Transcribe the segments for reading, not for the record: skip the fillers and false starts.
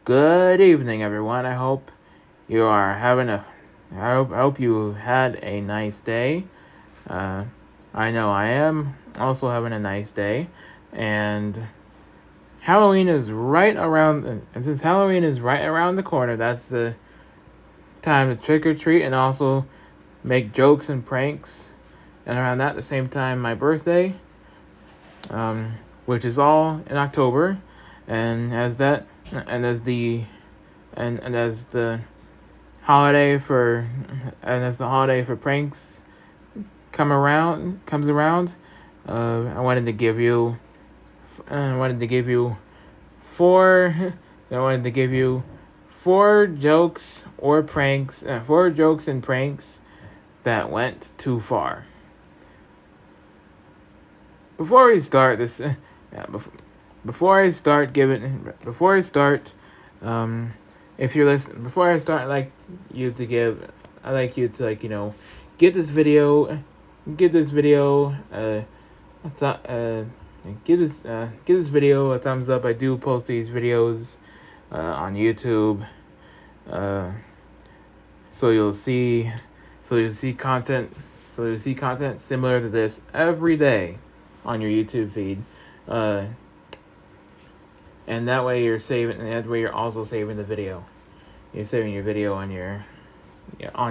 Good evening, everyone. I hope you are having a. I hope you had a nice day. Uh, I know I am also having a nice day, and Halloween is right around. And since Halloween is right around the corner, that's the time to trick or treat and also make jokes and pranks. And around that, the same time, my birthday, um, which is all in October, and as that, and as the, and as the holiday for and as the holiday for pranks comes around, I wanted to give you four I wanted to give you four jokes and pranks that went too far. Before we start this, yeah, before I start giving before I start if you're listening, before I start, I like you to give this video, give this video a th- give this video a thumbs up. I do post these videos on YouTube, uh, so you'll see so you'll see content similar to this every day on your YouTube feed. Uh, and that way you're also saving the video. You're saving your video on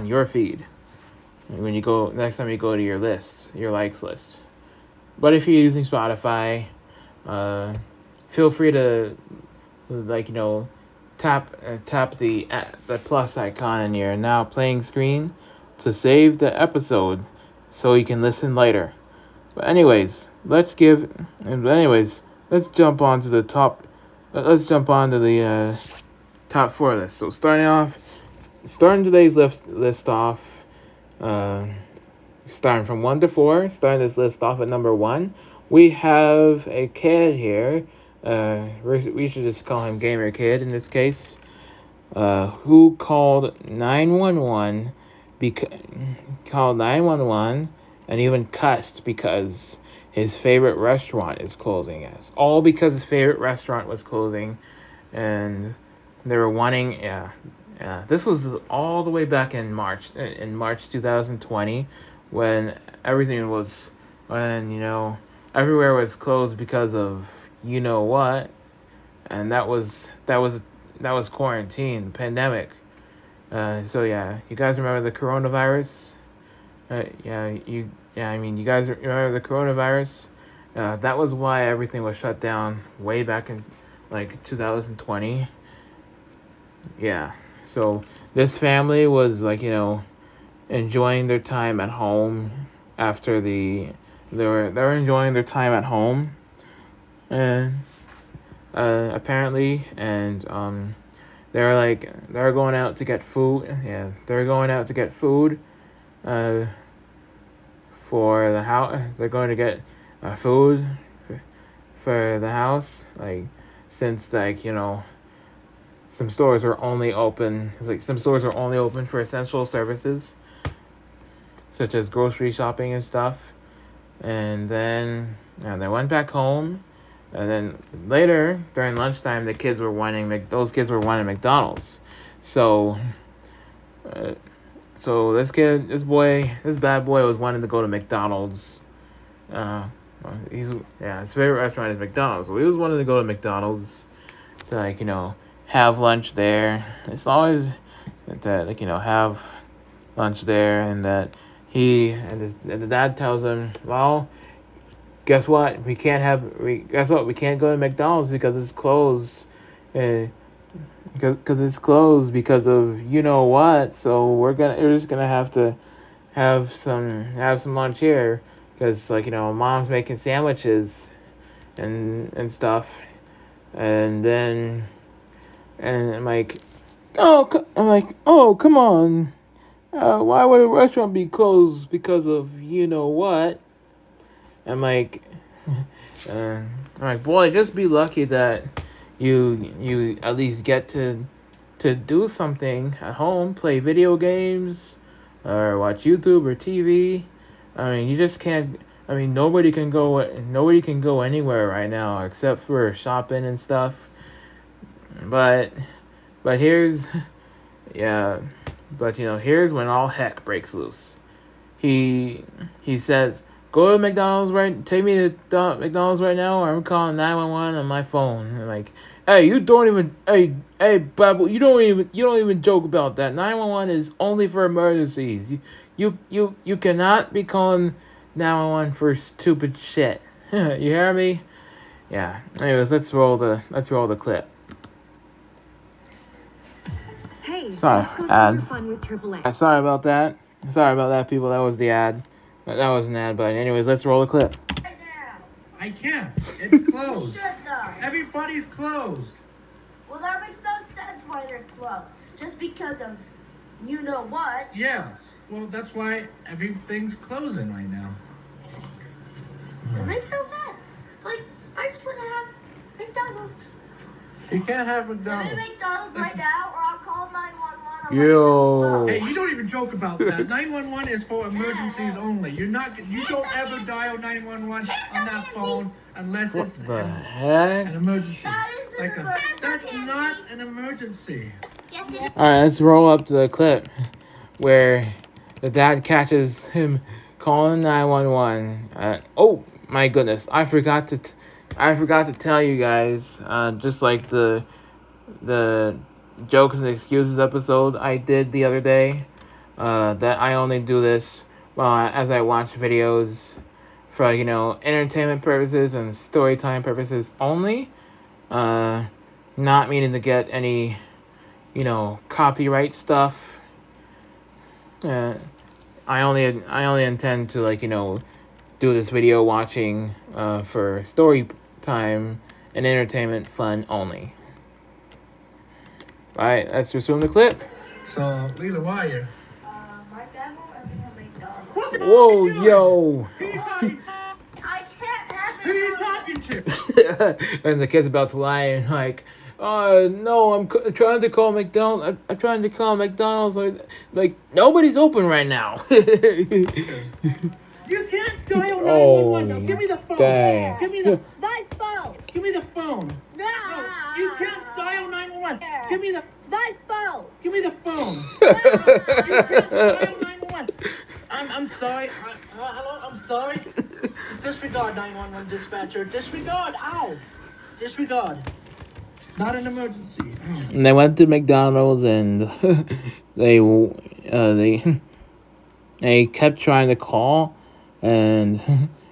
your feed when you go next time you go to your likes list. But if you're using Spotify, feel free to tap the plus icon in your now playing screen to save the episode so you can listen later. But anyways, let's jump on to the top. Let's jump on to the top four list. So starting today's list off, starting from 1 to 4, starting this list off at number 1, we have a kid here. We should just call him Gamer Kid in this case. Who called 911 and even cussed because his favorite restaurant is closing. Yes, all because his favorite restaurant was closing, and they were wanting. Yeah. This was all the way back in March 2020, when everywhere was closed because of you know what, and that was quarantine, pandemic. So yeah, you guys remember the coronavirus? You guys remember the coronavirus? That was why everything was shut down way back in 2020. Yeah. So this family was enjoying their time at home after they were enjoying their time at home, and apparently, and they're going out to get food. Yeah, they're going out to get food. For the house, they're going to get food for the house. Since some stores are only open. Some stores are only open for essential services, such as grocery shopping and stuff. And then they went back home. And then later during lunchtime, those kids were wanting McDonald's. So, this bad boy was wanting to go to McDonald's. His favorite restaurant is McDonald's. So he was wanting to go to McDonald's to have lunch there. It's always that have lunch there, and that the dad tells him, well, guess what? We can't go to McDonald's because it's closed. Because it's closed because of you know what. So we're just gonna have to have some lunch here because mom's making sandwiches and stuff. And then and oh, come on. Why would a restaurant be closed because of you know what? I'm like, boy, just be lucky that you at least get to do something at home, play video games, or watch YouTube or TV. I mean, you just can't. I mean, nobody can go anywhere right now except for shopping and stuff. But But here's yeah, but here's when all heck breaks loose. He says, "Go to McDonald's right. Take me to McDonald's right now, or I'm calling 911 on my phone." And like, hey, you don't even, hey, Babu, you don't even joke about that. 911 is only for emergencies. You cannot be calling 911 for stupid shit. You hear me? Yeah. Anyways, let's roll the clip. Hey, Sorry, let's go ad. super fun with AAA. Sorry about that. Sorry about that, people. That was the ad. That was an ad, but anyways, let's roll the clip. Right now. I can't. It's closed. Shut up. Everybody's closed. Well, that makes no sense why they're closed. Just because of you know what. Yes. Well, that's why everything's closing right now. It makes no sense. Like, I just want to have McDonald's. You can't have Give me McDonald's. McDonald's right now, or I'll call 911 on Yo. Hey, you don't even joke about that. 911 is for emergencies only. You don't ever dial 911 on that phone unless What it's the an heck? emergency. That is an emergency. That's not an emergency. Yes, it is. Alright, let's roll up the clip where the dad catches him calling 911. Oh my goodness, I forgot to tell you guys. Just like the jokes and excuses episode I did the other day. That I only do this as I watch videos for entertainment purposes and story time purposes only. Not meaning to get any copyright stuff. I only intend to do this video watching for story time and entertainment fun only. Alright, let's resume the clip. So, Leela, why are you? My dad won't let me have McDonald's. What the Whoa, hell are you doing? yo! Who you talking? I can't have Who you McDonald's. talking to? And the kid's about to lie and like, no, I'm trying to call McDonald's. I'm trying to call McDonald's. Like nobody's open right now. You can't dial 911 Oh, now. Give me the phone. dang. Give me the My phone. Give me the phone. No. No, you can't dial 911. Give me the My phone. Give me the phone. You can't dial 911. I'm sorry. Hello, I'm sorry. Disregard 911 dispatcher. Disregard. Ow. Disregard. Not an emergency. And they went to McDonald's and they kept trying to call, and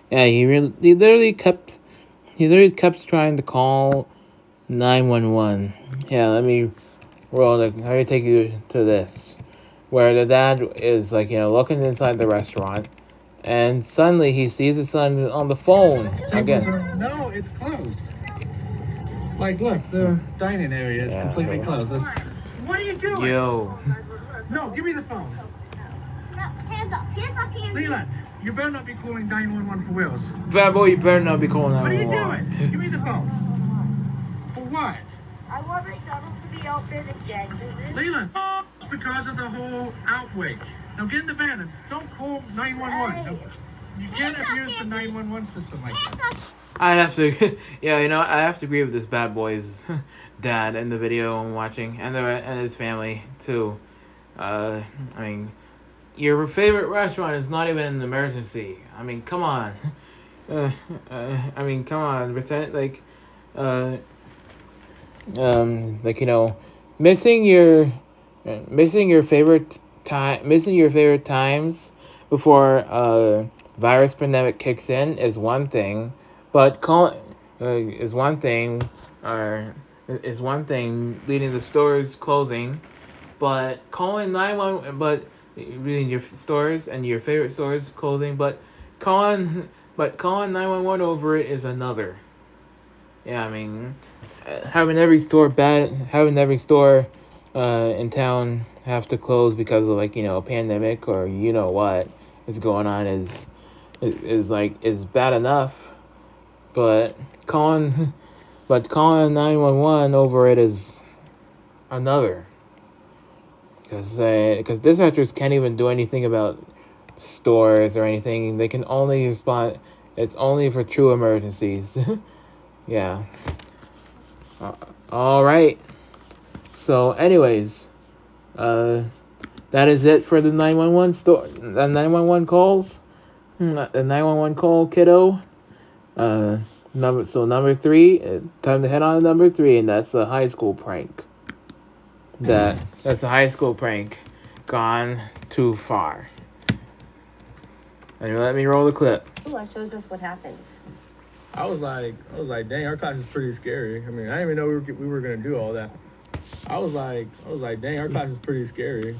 yeah, he literally kept trying to call 911. Yeah, let me take you to this, where the dad is looking inside the restaurant, and suddenly he sees his son on the phone again. No, it's closed. Like, look, the dining area is completely closed. What are you doing? Yo. No, give me the phone. No, hands up, hands up, hands up. Leland, you better not be calling 911 for Wills. Bad boy, you better not be calling What are you 911. doing? Give me the phone. For what? I want McDonald's to be open again. Leland, it's because of the whole outbreak. Now get in the van and don't call 911. No, you can't abuse the 911 system like that. I'd have to, I have to agree with this bad boy's dad in the video I'm watching, and his family too. I mean, your favorite restaurant is not even an emergency. I mean, come on. Come on. Pretend missing your favorite times before virus pandemic kicks in is one thing. But is one thing leading to stores closing, but calling 911, but leading your stores and your favorite stores closing, but calling 911 over it is another. Yeah, I mean, having every store in town have to close because of a pandemic or what is going on is bad enough. But calling 911 over it is another. Because dispatchers can't even do anything about stores or anything. They can only respond. It's only for true emergencies. Yeah. All right. So, anyways, that is it for the 911 the 911 calls. The 911 call, kiddo. Number 3. Time to head on to number 3, and that's a high school prank. That's a high school prank gone too far. And let me roll the clip. That shows us what happened. I was like, dang, our class is pretty scary. I mean, I didn't even know we were gonna do all that. I was like, dang, our class is pretty scary.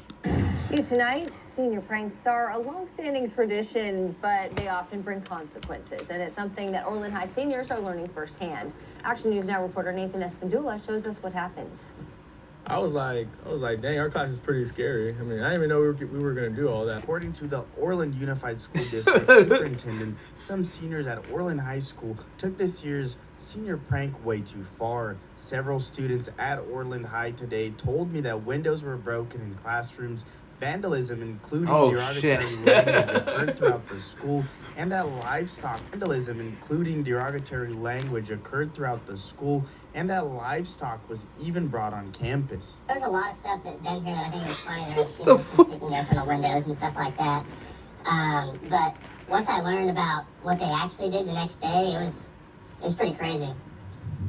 Tonight, senior pranks are a long-standing tradition, but they often bring consequences, and it's something that Orland High seniors are learning firsthand. Action News Now reporter Nathan Espandula shows us what happened. I was like, dang, our class is pretty scary. I mean, I didn't even know we were gonna do all that. According to the Orland Unified School District Superintendent, some seniors at Orland High School took this year's senior prank way too far. Several students at Orland High today told me that windows were broken in classrooms, vandalism, including derogatory language, occurred throughout the school, and that livestock was even brought on campus. There's a lot of stuff that done here that I think was funny. There was, you know, some sticky notes on the windows and stuff like that. But once I learned about what they actually did the next day, it was pretty crazy.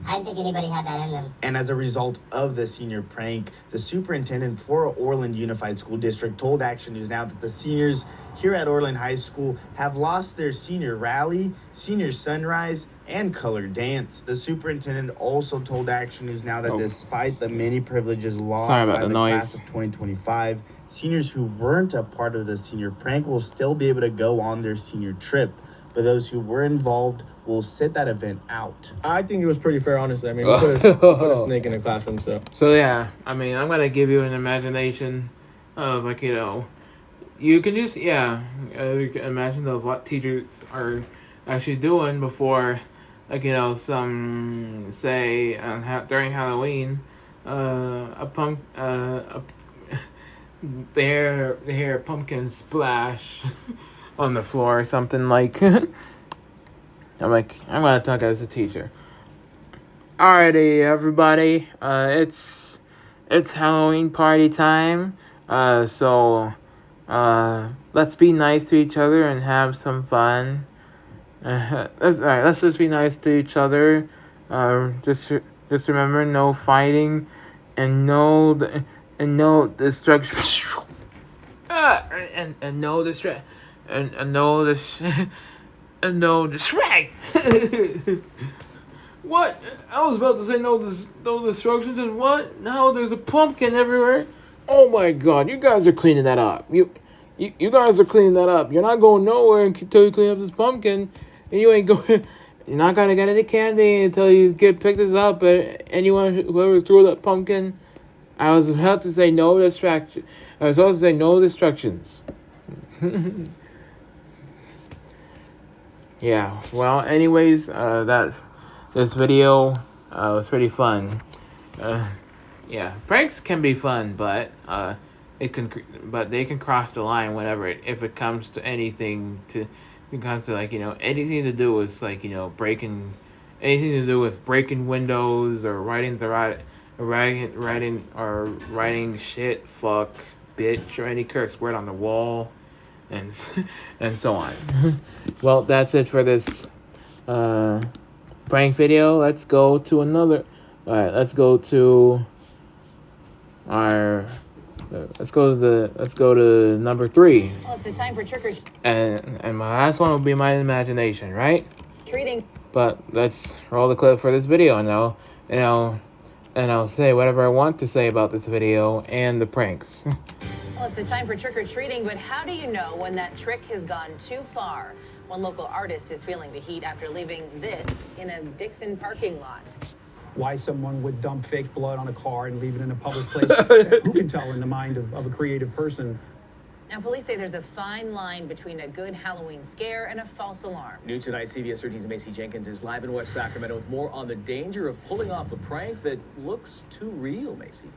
I didn't think anybody had that in them. And as a result of the senior prank, the superintendent for Orland Unified School District told Action News Now that the seniors here at Orland High School have lost their senior rally, senior sunrise, and color dance. The superintendent also told Action News Now that despite the many privileges lost by the class of 2025, seniors who weren't a part of the senior prank will still be able to go on their senior trip. But those who were involved will sit that event out. I think it was pretty fair, honestly. I mean, we put a snake in the classroom, so. So yeah, I mean, I'm gonna give you an imagination of, like, you know, you can just you can imagine of what teachers are actually doing before, like, you know, some say during Halloween, they hear a pumpkin splash on the floor or something like. I'm gonna talk as a teacher. Alrighty, everybody. It's Halloween party time. So let's be nice to each other and have some fun. Let's just be nice to each other. Just remember, no fighting, and no destruction. And no distract. And no distract. What? I was about to say no destructions and what? Now there's a pumpkin everywhere. Oh my God! You guys are cleaning that up. You guys are cleaning that up. You're not going nowhere until you clean up this pumpkin, and you ain't going. You're not gonna get any candy until you pick this up. Whoever threw that pumpkin, I was about to say no distraction. I was supposed to say no distractions. Yeah, well, anyways, this video was pretty fun. Yeah, pranks can be fun, but they can cross the line whenever if it comes to anything like, you know, anything to do with, like, you know, breaking windows or writing shit, fuck, bitch, or any curse word on the wall. And so on. Well, that's it for this prank video. Let's go to another. All right, let's go to number 3. Well, it's the time for trick or And my last one will be my imagination, right? treating. But let's roll the clip for this video, and I'll say whatever I want to say about this video and the pranks. Well, it's the time for trick-or-treating, but how do you know when that trick has gone too far? One local artist is feeling the heat after leaving this in a Dixon parking lot. Why someone would dump fake blood on a car and leave it in a public place, who can tell in the mind of a creative person? Now, police say there's a fine line between a good Halloween scare and a false alarm. New tonight, CBS 13's Macy Jenkins is live in West Sacramento with more on the danger of pulling off a prank that looks too real, Macy.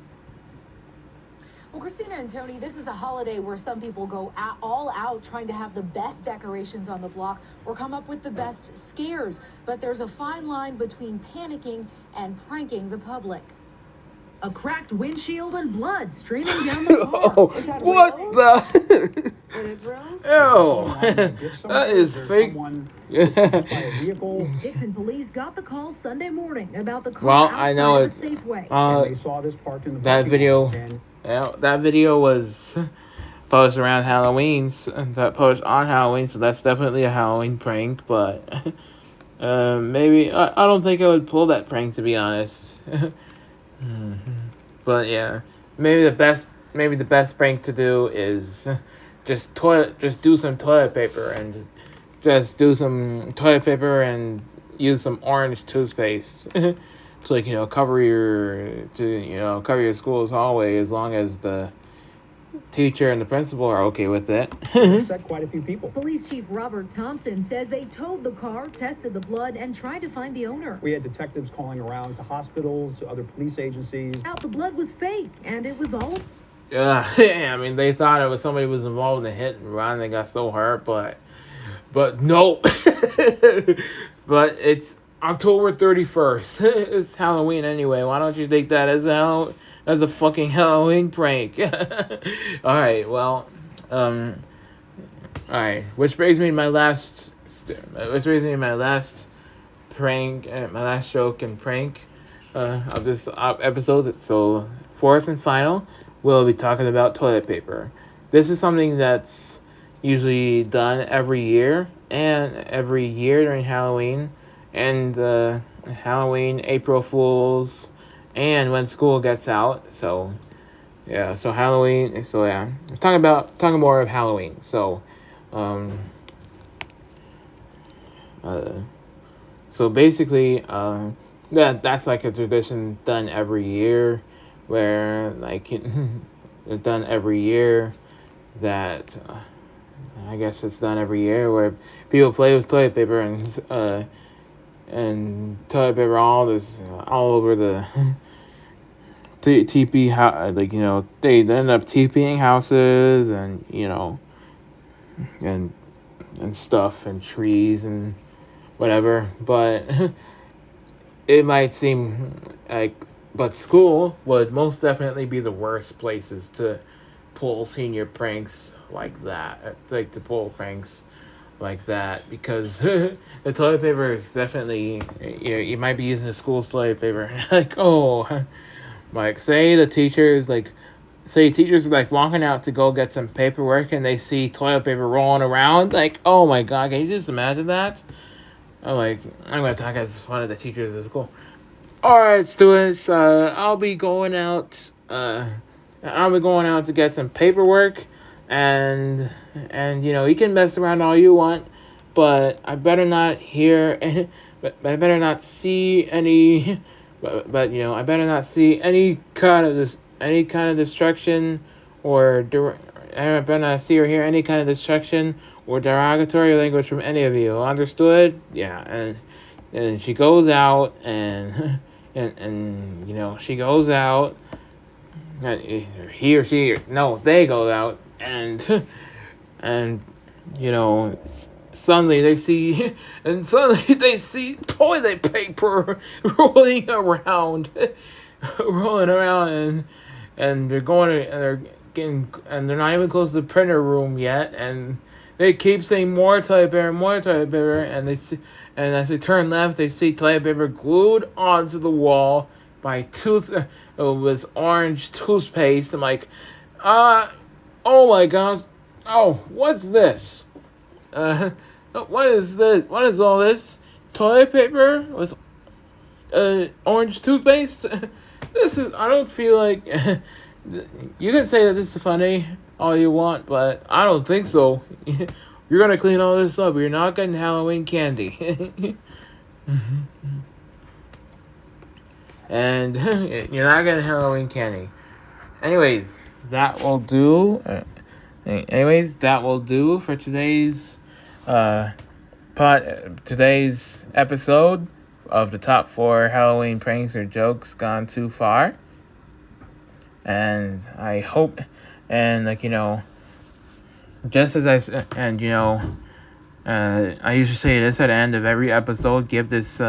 Well, Christina and Tony, this is a holiday where some people go all out trying to have the best decorations on the block or come up with the best scares. But there's a fine line between panicking and pranking the public. A cracked windshield and blood streaming down the car. Oh, Is that what real? the? It is real? That is fake. Dixon police got the call Sunday morning about the car Well, outside I know of a it's Safeway. And they saw this parked in the that parking video. lot, and Yeah, that video was posted around Halloween's. That post on Halloween, so that's definitely a Halloween prank. But maybe I don't think I would pull that prank, to be honest. But yeah, maybe the best prank to do is just do some toilet paper and just do some toilet paper and use some orange toothpaste to cover your school's hallway, as long as the teacher and the principal are okay with it. upset quite a few people. Police Chief Robert Thompson says they towed the car, tested the blood, and tried to find the owner. We had detectives calling around to hospitals, to other police agencies. Out the blood was fake, and it was all Yeah, I mean, they thought it was somebody was involved in the hit and run. They got so hurt, but no. But it's October 31st. It's Halloween anyway. Why don't you take that as a fucking Halloween prank? All right, well, all right. Which brings me to my last prank, my last joke and prank of this episode. So, fourth and final, we'll be talking about toilet paper. This is something that's usually done every year during Halloween, and Halloween, April Fools, and when school gets out. So yeah, so Halloween. So yeah, talking more of Halloween. So so basically, that's like a tradition done every year, where like it's done every year that. I guess it's done every year, where people play with toilet paper and toilet paper all over the TP house. Like, they end up TPing houses and and stuff and trees and whatever. But it might seem like, but school would most definitely be the worst places to pull senior pranks like that, like to pull pranks like that, because the toilet paper is definitely, you might be using the school's toilet paper, like say teachers are walking out to go get some paperwork and they see toilet paper rolling around, like, oh my god, can you just imagine that? I'm gonna talk as one of the teachers at school. Alright, students, I'll be going out to get some paperwork, and you can mess around all you want, but I better not hear but I better not see any I better not see any kind of destruction I better not see or hear any kind of destruction or derogatory language from any of you. Understood? Yeah. And she goes out and she goes out, and he or she, no, they go out, and suddenly they see toilet paper rolling around, and they're not even close to the printer room yet, and they keep saying more toilet paper, and as they turn left, they see toilet paper glued onto the wall by with orange toothpaste. I'm like, oh my god, oh, what's this? What is this? What is all this? Toilet paper with orange toothpaste? I don't feel like, you can say that this is funny all you want, but I don't think so. You're gonna clean all this up. You're not getting Halloween candy. And you're not getting Halloween candy. Anyways, that will do. For today's today's episode of the top 4 Halloween pranks or jokes gone too far. And I hope, and just as I said, and I usually say this at the end of every episode, give this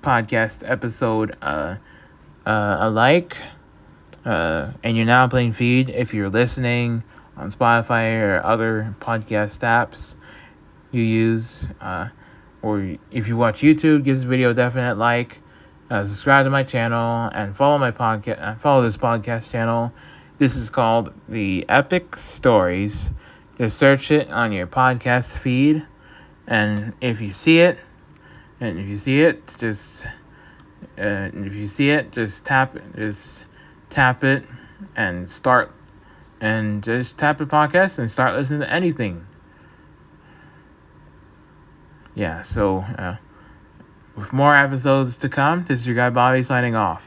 podcast episode a like, and you're now playing feed if you're listening on Spotify or other podcast apps you use, or if you watch YouTube, give this video a definite like, subscribe to my channel, and follow my podcast. Follow this podcast channel. This is called The Epic Stories. Just search it on your podcast feed, and if you see it, just tap it. Just tap it and start, and just tap the podcast and start listening to anything. Yeah, so with more episodes to come, this is your guy Bobby signing off.